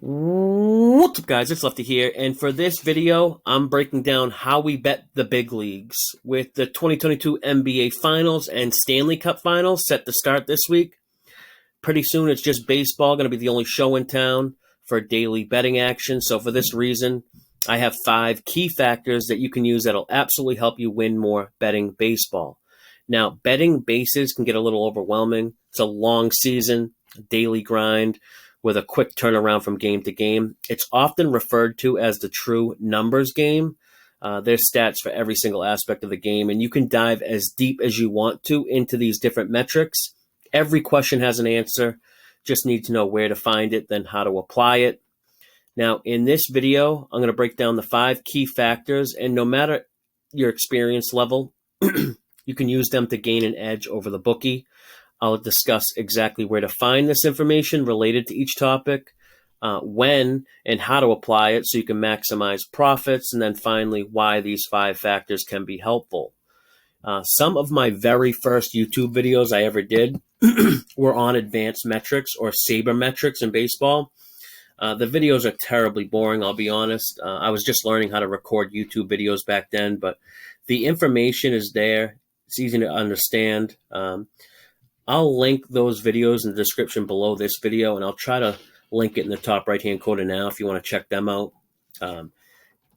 What's up, guys? It's Lefty here, and for this video, I'm breaking down how we bet the big leagues with the 2022 NBA Finals and Stanley Cup Finals set to start this week. Pretty soon, it's just baseball going to be the only show in town for daily betting action. So for this reason, I have 5 key factors that you can use that'll absolutely help you win more betting baseball. Now, betting bases can get a little overwhelming. It's a long season, a daily grind with a quick turnaround from game to game. It's often referred to as the true numbers game. There's stats for every single aspect of the game, and you can dive as deep as you want to into these different metrics. Every question has an answer. Just need to know where to find it, then how to apply it. Now, in this video, I'm going to break down the 5 key factors, and no matter your experience level, you can use them to gain an edge over the bookie. I'll discuss exactly where to find this information related to each topic, when and how to apply it so you can maximize profits, and then finally why these 5 factors can be helpful. Some of my very first YouTube videos I ever did were on advanced metrics or sabermetrics in baseball. The videos are terribly boring, I'll be honest. I was just learning how to record YouTube videos back then, but the information is there. It's easy to understand. I'll link those videos in the description below this video, and I'll try to link it in the top right-hand corner now if you want to check them out.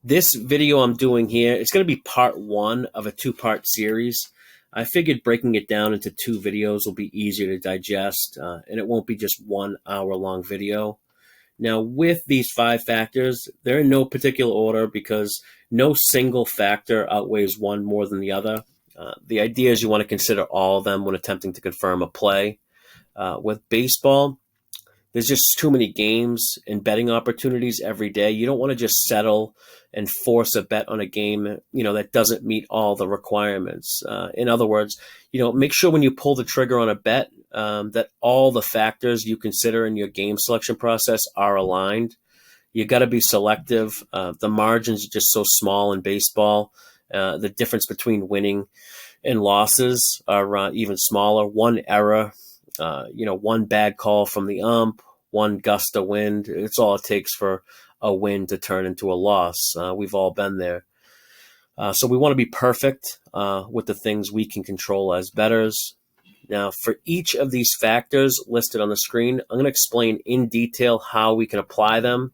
This video I'm doing here, it's going to be part 1 of a 2-part series. I figured breaking it down into 2 videos will be easier to digest, and it won't be just 1 hour-long video. Now, with these 5 factors, they're in no particular order because no single factor outweighs one more than the other. The idea is you want to consider all of them when attempting to confirm a play. With baseball, there's just too many games and betting opportunities every day. You don't want to just settle and force a bet on a game, that doesn't meet all the requirements. In other words, make sure when you pull the trigger on a bet that all the factors you consider in your game selection process are aligned. You got to be selective. The margins are just so small in baseball. The difference between winning and losses are even smaller. One error, one bad call from the ump, one gust of wind. It's all it takes for a win to turn into a loss. We've all been there. So we want to be perfect with the things we can control as bettors. Now, for each of these factors listed on the screen, I'm going to explain in detail how we can apply them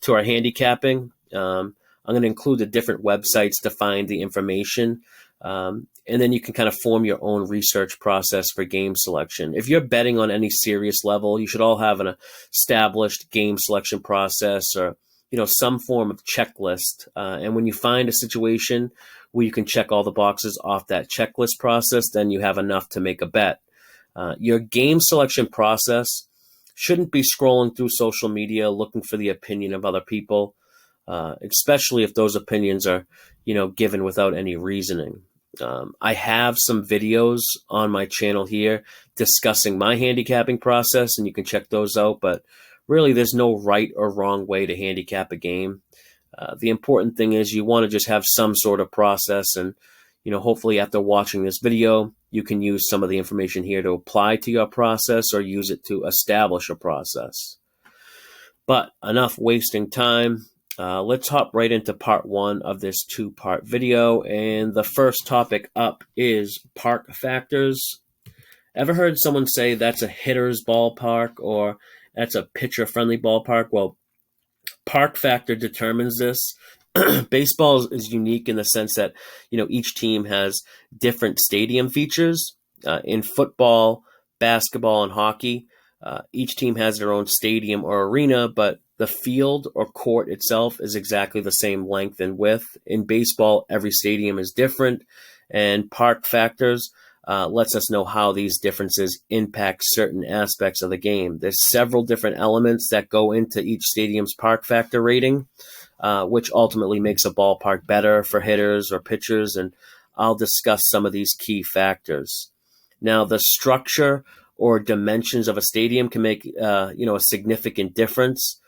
to our handicapping. I'm going to include the different websites to find the information, and then you can kind of form your own research process for game selection. If you're betting on any serious level, you should all have an established game selection process or some form of checklist. And when you find a situation where you can check all the boxes off that checklist process, then you have enough to make a bet. Your game selection process shouldn't be scrolling through social media looking for the opinion of other people. Especially if those opinions are, given without any reasoning. I have some videos on my channel here discussing my handicapping process, and you can check those out, but really there's no right or wrong way to handicap a game. The important thing is you want to just have some sort of process, and, hopefully after watching this video, you can use some of the information here to apply to your process or use it to establish a process. But enough wasting time. Let's hop right into part 1 of this 2-part video. And the first topic up is park factors. Ever heard someone say that's a hitter's ballpark or that's a pitcher-friendly ballpark? Well, park factor determines this. Baseball is unique in the sense that, each team has different stadium features. In football, basketball, and hockey, each team has their own stadium or arena, but the field or court itself is exactly the same length and width. In baseball, every stadium is different, and park factors lets us know how these differences impact certain aspects of the game. There's several different elements that go into each stadium's park factor rating, which ultimately makes a ballpark better for hitters or pitchers, and I'll discuss some of these key factors. Now, the structure or dimensions of a stadium can make a significant difference.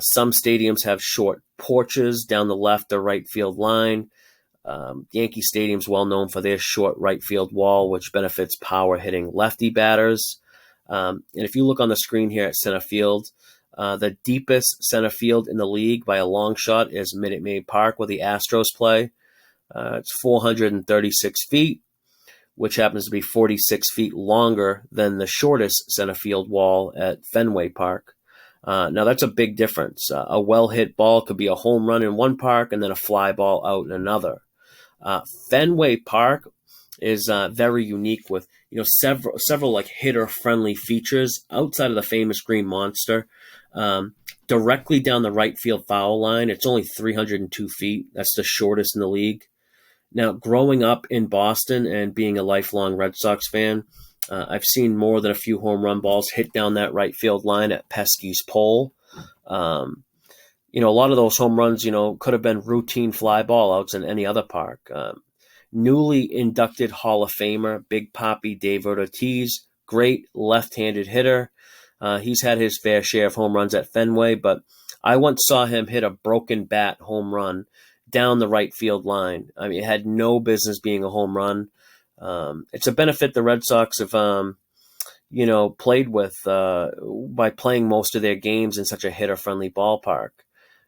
Some stadiums have short porches down the left or right field line. Yankee Stadium's well known for their short right field wall, which benefits power hitting lefty batters. And if you look on the screen here at center field, The deepest center field in the league by a long shot is Minute Maid Park, where the Astros play. It's 436 feet, which happens to be 46 feet longer than the shortest center field wall at Fenway Park. Now, that's a big difference. A well-hit ball could be a home run in one park and then a fly ball out in another. Fenway Park is very unique with several like hitter-friendly features outside of the famous Green Monster. Directly down the right field foul line, it's only 302 feet. That's the shortest in the league. Now, growing up in Boston and being a lifelong Red Sox fan, I've seen more than a few home run balls hit down that right field line at Pesky's pole. A lot of those home runs, could have been routine fly ball outs in any other park. Newly inducted Hall of Famer Big Papi David Ortiz, great left-handed hitter. He's had his fair share of home runs at Fenway, but I once saw him hit a broken bat home run down the right field line. I mean, it had no business being a home run. It's a benefit the Red Sox have, played with by playing most of their games in such a hitter-friendly ballpark.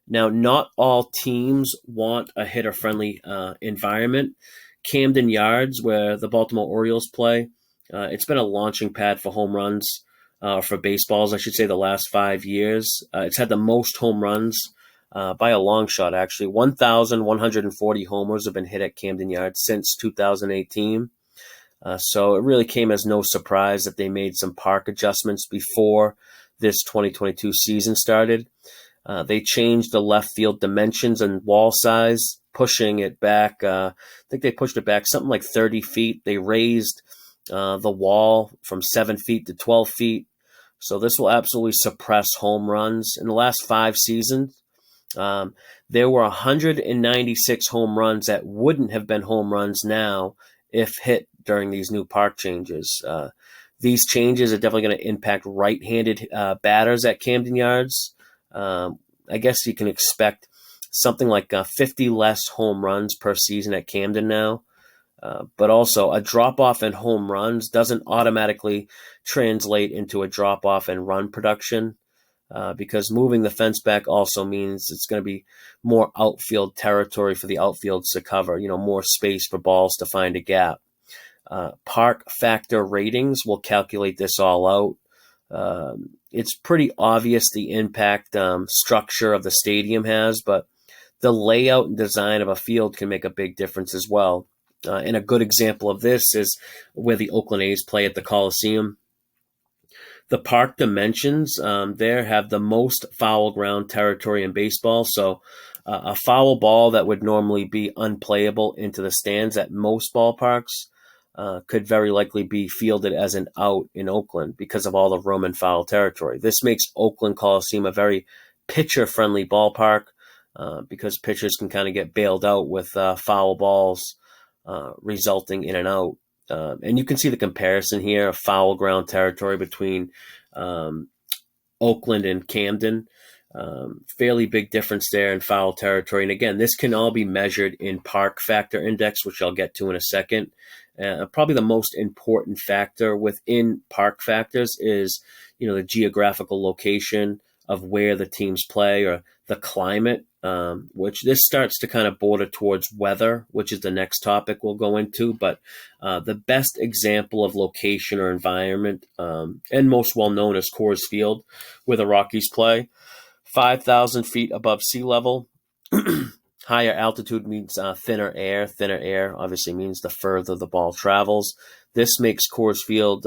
Now, not all teams want a hitter-friendly environment. Camden Yards, where the Baltimore Orioles play, it's been a launching pad for home runs, for baseballs, I should say, the last 5 years. It's had the most home runs by a long shot, actually. 1,140 homers have been hit at Camden Yards since 2018. So it really came as no surprise that they made some park adjustments before this 2022 season started. They changed the left field dimensions and wall size, pushing it back. I think they pushed it back something like 30 feet. They raised the wall from 7 feet to 12 feet. So this will absolutely suppress home runs. In the last 5 seasons, there were 196 home runs that wouldn't have been home runs now if hit during these new park changes. These changes are definitely going to impact right-handed batters at Camden Yards. I guess you can expect something like 50 less home runs per season at Camden now. But also, a drop-off in home runs doesn't automatically translate into a drop-off in run production, because moving the fence back also means it's going to be more outfield territory for the outfields to cover, more space for balls to find a gap. Park factor ratings will calculate this all out. It's pretty obvious the impact structure of the stadium has, but the layout and design of a field can make a big difference as well. And a good example of this is where the Oakland A's play at the Coliseum. The park dimensions there have the most foul ground territory in baseball. So a foul ball that would normally be unplayable into the stands at most ballparks could very likely be fielded as an out in Oakland because of all the room and foul territory. This makes Oakland Coliseum a very pitcher-friendly ballpark because pitchers can kind of get bailed out with foul balls resulting in an out. And you can see the comparison here of foul ground territory between Oakland and Camden. Fairly big difference there in foul territory. And again, this can all be measured in park factor index, which I'll get to in a second. Probably the most important factor within park factors is, the geographical location of where the teams play or the climate, which this starts to kind of border towards weather, which is the next topic we'll go into. But the best example of location or environment, and most well known is Coors Field, where the Rockies play, 5,000 feet above sea level. Higher altitude means thinner air. Thinner air obviously means the further the ball travels. This makes Coors Field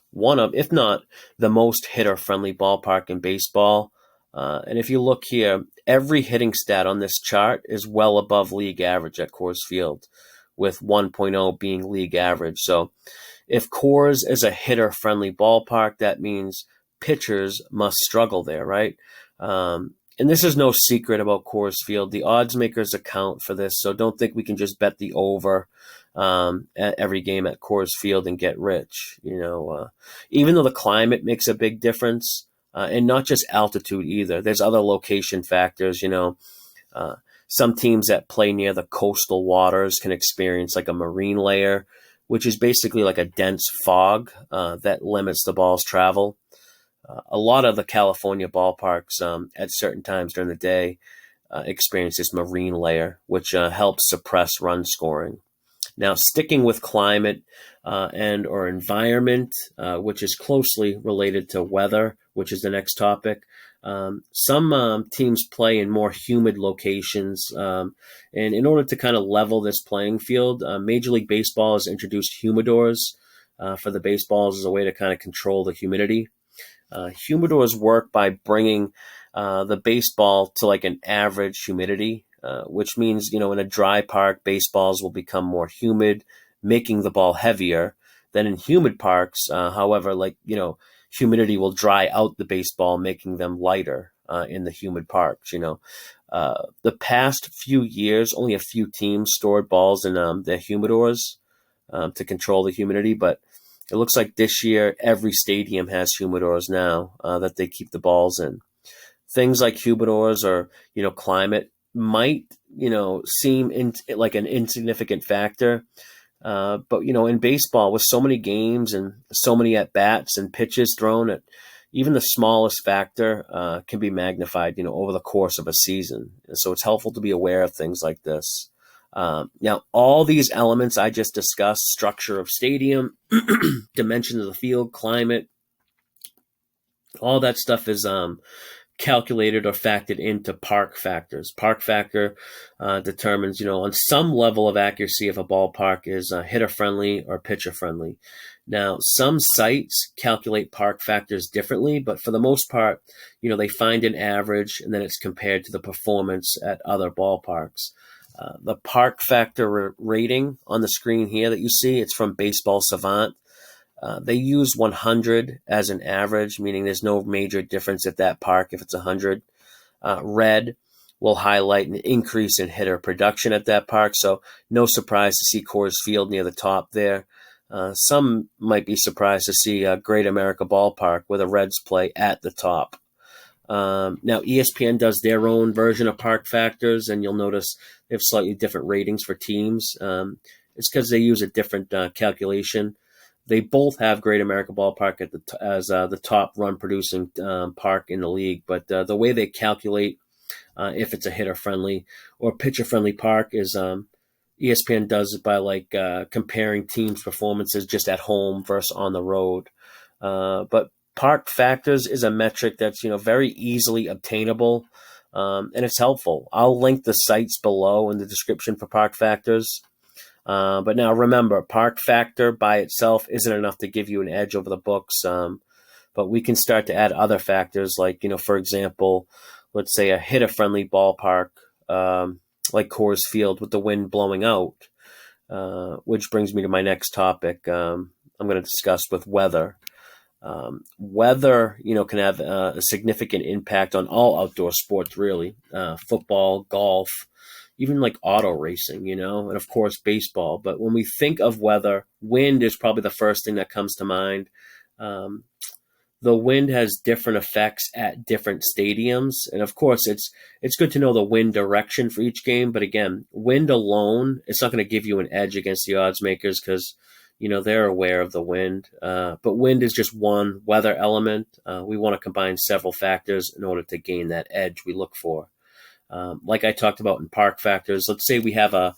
one of, if not the most hitter-friendly ballpark in baseball. And if you look here, every hitting stat on this chart is well above league average at Coors Field, with 1.0 being league average. So if Coors is a hitter-friendly ballpark, that means pitchers must struggle there, right? And this is no secret about Coors Field. The odds makers account for this, so don't think we can just bet the over at every game at Coors Field and get rich. Even though the climate makes a big difference, and not just altitude either. There's other location factors. Some teams that play near the coastal waters can experience like a marine layer, which is basically like a dense fog that limits the ball's travel. A lot of the California ballparks at certain times during the day experience this marine layer, which helps suppress run scoring. Now, sticking with climate and or environment, which is closely related to weather, which is the next topic. Some teams play in more humid locations, and in order to kind of level this playing field, Major League Baseball has introduced humidors for the baseballs as a way to kind of control the humidity. Humidors work by bringing the baseball to like an average humidity, which means, in a dry park, baseballs will become more humid, making the ball heavier. Than in humid parks, however, humidity will dry out the baseball, making them lighter in the humid parks. The past few years, only a few teams stored balls in their humidors to control the humidity, but it looks like this year every stadium has humidors now that they keep the balls in. Things like humidors or climate might seem like an insignificant factor. But in baseball, with so many games and so many at bats and pitches thrown, at even the smallest factor can be magnified, over the course of a season. And so it's helpful to be aware of things like this. Now, all these elements I just discussed, structure of stadium, dimension of the field, climate, all that stuff is calculated or factored into park factors. Park factor determines, on some level of accuracy if a ballpark is hitter friendly or pitcher friendly. Now, some sites calculate park factors differently, but for the most part, they find an average and then it's compared to the performance at other ballparks. The park factor rating on the screen here that you see, it's from Baseball Savant. They use 100 as an average, meaning there's no major difference at that park if it's 100. Red will highlight an increase in hitter production at that park, so no surprise to see Coors Field near the top there. Some might be surprised to see Great America Ballpark where the Reds play at the top. Now, ESPN does their own version of park factors, and you'll notice they have slightly different ratings for teams. It's because they use a different calculation. They both have Great America Ballpark as the top run-producing park in the league, but the way they calculate if it's a hitter-friendly or pitcher-friendly park is ESPN does it by comparing teams' performances just at home versus on the road. But park factors is a metric that's very easily obtainable, and it's helpful. I'll link the sites below in the description for park factors. But now remember, park factor by itself isn't enough to give you an edge over the books. But we can start to add other factors like, for example, let's say a hitter-friendly ballpark like Coors Field with the wind blowing out, which brings me to my next topic I'm going to discuss with weather. Weather, can have a significant impact on all outdoor sports, really. Football, golf, even like auto racing, and of course baseball. But when we think of weather, wind is probably the first thing that comes to mind. The wind has different effects at different stadiums. And of course, it's good to know the wind direction for each game. But again, wind alone, it's not going to give you an edge against the odds makers because, they're aware of the wind. But wind is just one weather element. We want to combine several factors in order to gain that edge we look for. Like I talked about in park factors, let's say we have a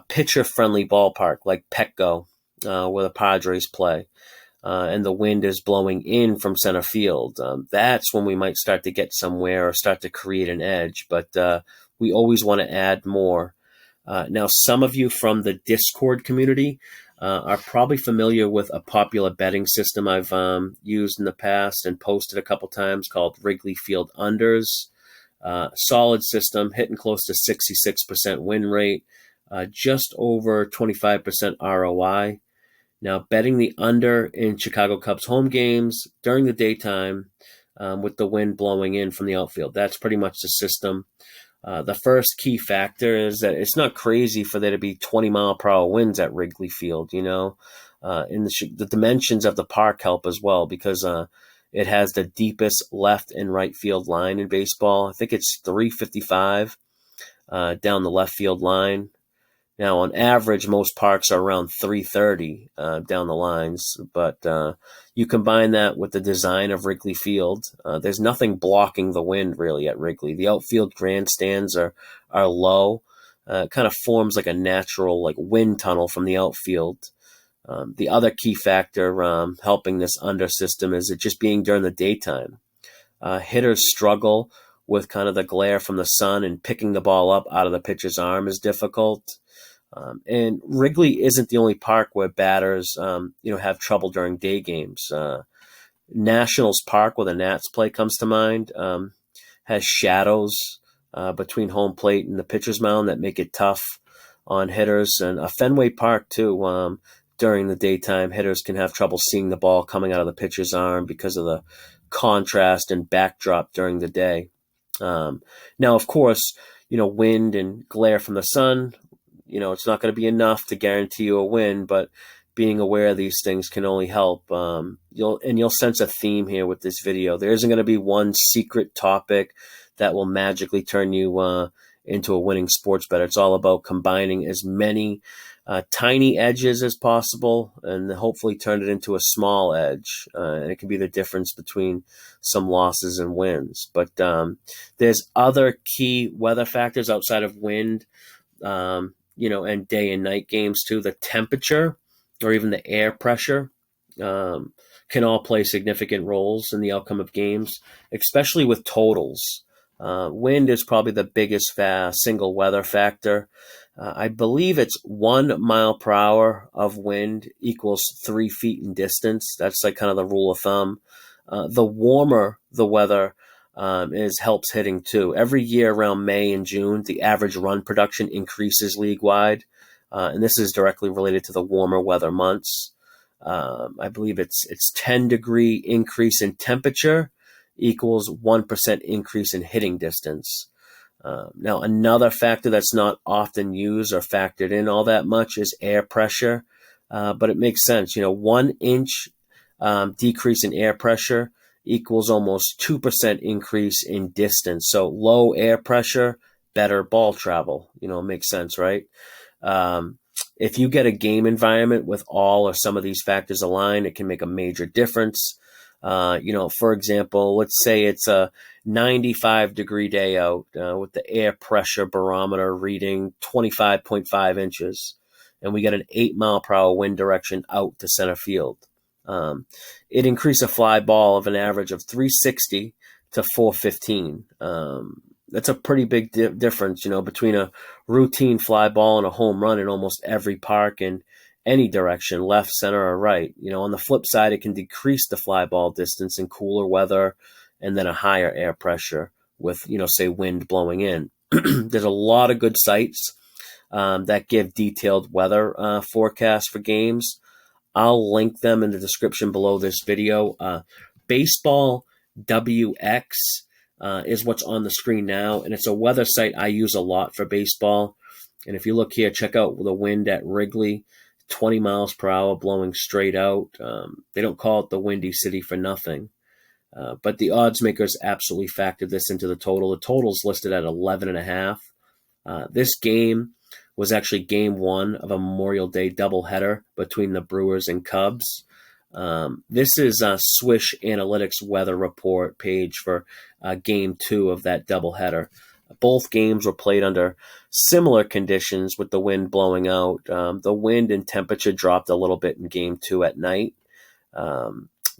pitcher-friendly ballpark like Petco where the Padres play. And the wind is blowing in from center field. That's when we might start to get somewhere or start to create an edge. But we always want to add more. Now, some of you from the Discord community are probably familiar with a popular betting system I've used in the past and posted a couple times called Wrigley Field Unders. Solid system, hitting close to 66% win rate, just over 25% ROI. Now, betting the under in Chicago Cubs home games during the daytime with the wind blowing in from the outfield. That's pretty much the system. The first key factor is that it's not crazy for there to be 20-mile-per-hour winds at Wrigley Field, in the dimensions of the park help as well because it has the deepest left and right field line in baseball. I think it's 355 down the left field line. Now, on average, most parks are around 330 down the lines, but you combine that with the design of Wrigley Field. There's nothing blocking the wind really at Wrigley. The outfield grandstands are low. It kind of forms like a natural like wind tunnel from the outfield. The other key factor helping this under system is it just being during the daytime. Hitters struggle with kind of the glare from the sun, and picking the ball up out of the pitcher's arm is difficult. And Wrigley isn't the only park where batters, have trouble during day games. Nationals Park, where the Nats play, comes to mind, has shadows between home plate and the pitcher's mound that make it tough on hitters. And Fenway Park, too, during the daytime, hitters can have trouble seeing the ball coming out of the pitcher's arm because of the contrast and backdrop during the day. Now, of course, wind and glare from the sun, it's not going to be enough to guarantee you a win, but being aware of these things can only help. You'll sense a theme here with this video. There isn't going to be one secret topic that will magically turn you into a winning sports bettor. It's all about combining as many tiny edges as possible and hopefully turn it into a small edge. And it can be the difference between some losses and wins. But there's other key weather factors outside of wind, and day and night games too. The temperature or even the air pressure can all play significant roles in the outcome of games, especially with totals. Wind is probably the biggest single weather factor. I believe it's 1 mile per hour of wind equals 3 feet in distance. That's like kind of the rule of thumb. The warmer the weather helps hitting too. Every year around May and June, the average run production increases league-wide, and this is directly related to the warmer weather months. I believe it's 10-degree increase in temperature equals 1% increase in hitting distance. Now, another factor that's not often used or factored in all that much is air pressure, but it makes sense. 1 inch decrease in air pressure equals almost 2% increase in distance. So low air pressure, better ball travel. It makes sense, right? If you get a game environment with all or some of these factors aligned, it can make a major difference. For example, let's say it's a 95-degree day out with the air pressure barometer reading 25.5 inches, and we get an 8 mile per hour wind direction out to center field. It increased a fly ball of an average of 360 to 415. That's a pretty big difference, between a routine fly ball and a home run in almost every park in any direction, left, center, or right. On the flip side, it can decrease the fly ball distance in cooler weather and then a higher air pressure with, say, wind blowing in. There's a lot of good sites that give detailed weather forecasts for games. I'll link them in the description below this video. Baseball WX is what's on the screen now, and it's a weather site I use a lot for baseball. And if you look here, check out the wind at Wrigley, 20 miles per hour blowing straight out. They don't call it the Windy City for nothing. But the odds makers absolutely factored this into the total. The total's listed at 11.5. This game was actually game 1 of a Memorial Day doubleheader between the Brewers and Cubs. This is Swish Analytics weather report page for game 2 of that doubleheader. Both games were played under similar conditions with the wind blowing out. The wind and temperature dropped a little bit in game 2 at night.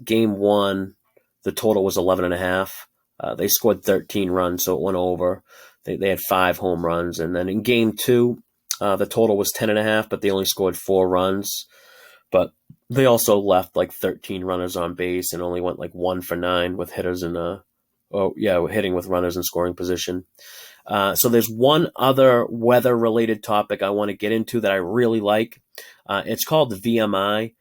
Game 1, the total was 11.5. They scored 13 runs, so it went over. They had 5 home runs. And then in game 2, the total was 10.5, but they only scored 4 runs. But they also left like 13 runners on base and only went like 1 for 9 with hitters hitting with runners in scoring position. So there's one other weather-related topic I want to get into that I really like. It's called VMI.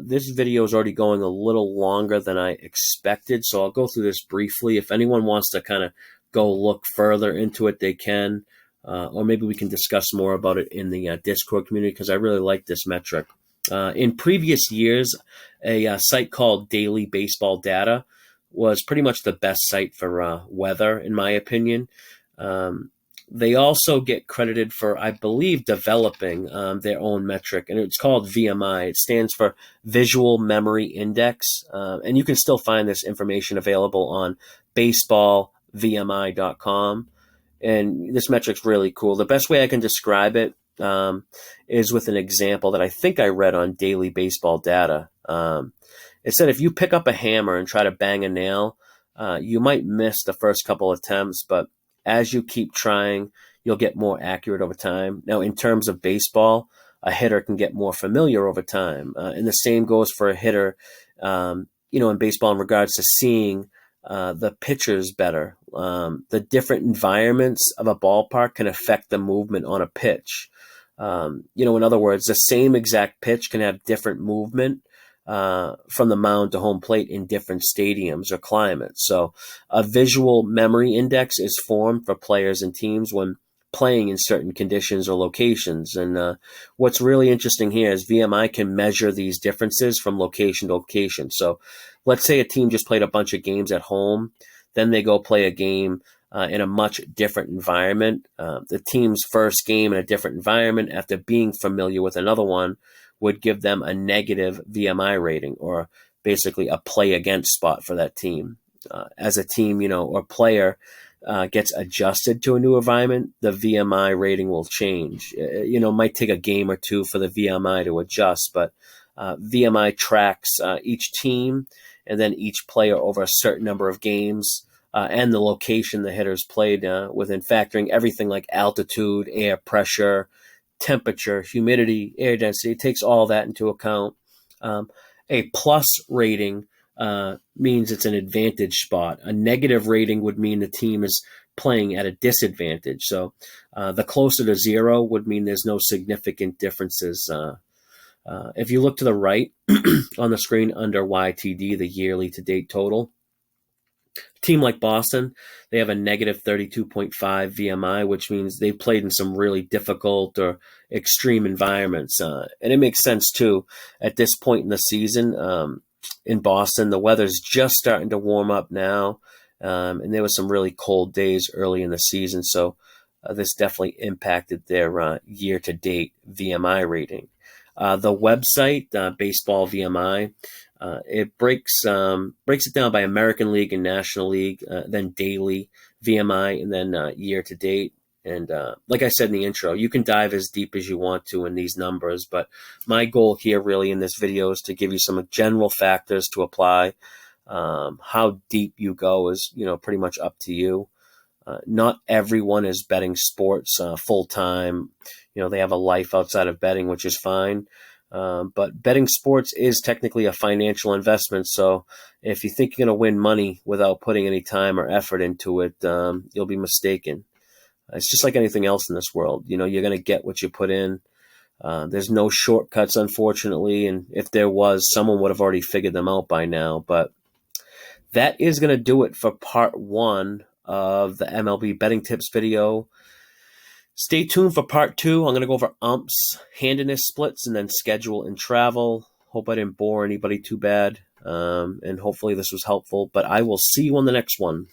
This video is already going a little longer than I expected, so I'll go through this briefly. If anyone wants to kind of go look further into it, they can. Or maybe we can discuss more about it in the Discord community, because I really like this metric. In previous years, a site called Daily Baseball Data was pretty much the best site for weather, in my opinion. They also get credited for, I believe, developing their own metric, and it's called VMI. It stands for Visual Memory Index, and you can still find this information available on baseballvmi.com. And this metric's really cool. The best way I can describe it is with an example that I think I read on Daily Baseball Data. It said if you pick up a hammer and try to bang a nail, you might miss the first couple attempts, but as you keep trying, you'll get more accurate over time. Now, in terms of baseball, a hitter can get more familiar over time. And the same goes for a hitter, in baseball in regards to seeing the pitchers better. The different environments of a ballpark can affect the movement on a pitch. In other words, the same exact pitch can have different movement from the mound to home plate in different stadiums or climates. So a visual memory index is formed for players and teams when playing in certain conditions or locations. And what's really interesting here is VMI can measure these differences from location to location. So let's say a team just played a bunch of games at home, then they go play a game in a much different environment. The team's first game in a different environment after being familiar with another one would give them a negative VMI rating, or basically a play against spot for that team. As a team, or player gets adjusted to a new environment, the VMI rating will change. It might take a game or two for the VMI to adjust, but VMI tracks each team and then each player over a certain number of games and the location the hitters played within, factoring everything like altitude, air pressure, temperature, humidity, air density. It takes all that into account. A plus rating means it's an advantage spot. A negative rating would mean the team is playing at a disadvantage. So the closer to 0 would mean there's no significant differences. If you look to the right on the screen under YTD, the yearly to date total, team like Boston, they have a negative 32.5 VMI, which means they've played in some really difficult or extreme environments. And it makes sense, too. At this point in the season, in Boston, the weather's just starting to warm up now. And there were some really cold days early in the season. So this definitely impacted their year-to-date VMI rating. The website, Baseball VMI, it breaks it down by American League and National League, then daily VMI, and then year to date. And like I said in the intro, you can dive as deep as you want to in these numbers, but my goal here really in this video is to give you some general factors to apply. How deep you go is, pretty much up to you. Not everyone is betting sports full time. They have a life outside of betting, which is fine. But betting sports is technically a financial investment. So if you think you're going to win money without putting any time or effort into it, you'll be mistaken. It's just like anything else in this world. You're going to get what you put in. There's no shortcuts, unfortunately. And if there was, someone would have already figured them out by now. But that is going to do it for part 1 of the MLB betting tips video. Stay tuned for part 2. I'm going to go over umps, handiness splits, and then schedule and travel. Hope I didn't bore anybody too bad. And hopefully this was helpful. But I will see you on the next one.